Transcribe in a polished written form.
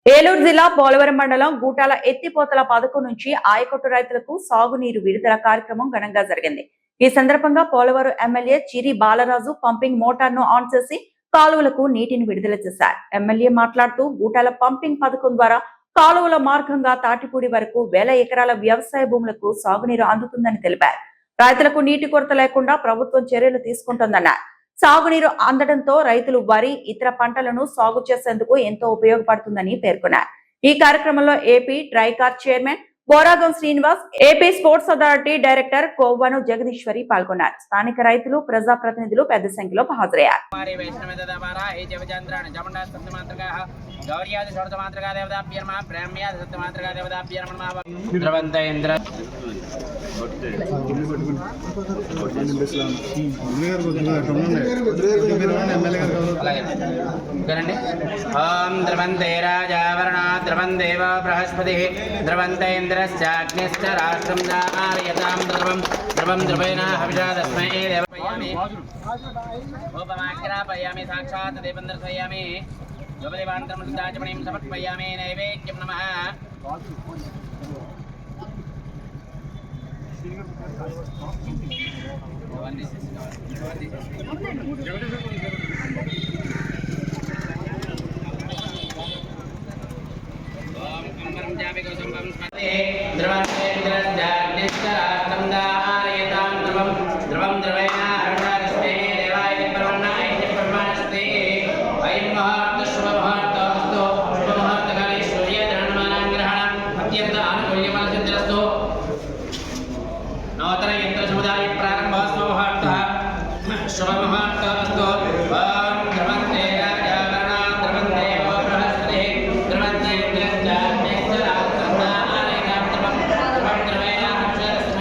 ఏలూరు జిల్లా పోలవరం మండలం గూటాల ఎత్తిపోతల పథకం నుంచి ఆయకట్టు రైతులకు సాగునీరు విడుదల కార్యక్రమం ఘనంగా జరిగింది. ఈ సందర్భంగా పోలవరం ఎమ్మెల్యే చిరి బాలరాజు పంపింగ్ మోటార్ను ఆన్ చేసి కాలువలకు నీటిని విడుదల చేశారు. ఎమ్మెల్యే మాట్లాడుతూ గూటాల పంపింగ్ పథకం ద్వారా కాలువల మార్గంగా తాటిపూడి వరకు 1000 ఎకరాల వ్యవసాయ భూములకు సాగునీరు అందుతుందని తెలిపారు. రైతులకు నీటి కొరత లేకుండా ప్రభుత్వం చర్యలు తీసుకుంటోందన్నారు. సాగునీరు అందడంతో రైతులు వరి, ఇతర పంటలను సాగు చేసేందుకు ఎంతో ఉపయోగపడుతుందని పేర్కొన్నారు. ఈ కార్యక్రమంలో AP Tricor chairman Boragam Srinivas, AP sports authority director Kovvanu Jagadeeswari పాల్గొన్నారు. స్థానిక రైతులు, ప్రజాప్రతినిధులు పెద్ద సంఖ్యలో హాజరయ్యారు. ओम द्रवंते राजावरण द्रवंदेव बृहस्पति द्रवंतेन्द्रश्चाग्निश्च राष्ट्रं धारयतां द्रवं द्रवं द्रवेण हविषा तस्मै देवयामि उपमाग्रापयामि साक्षात् देवं दर्शयामि द्रवदेवान्तरं सिद्धाचमणिं समर्पयामि नैवेद्यं नमः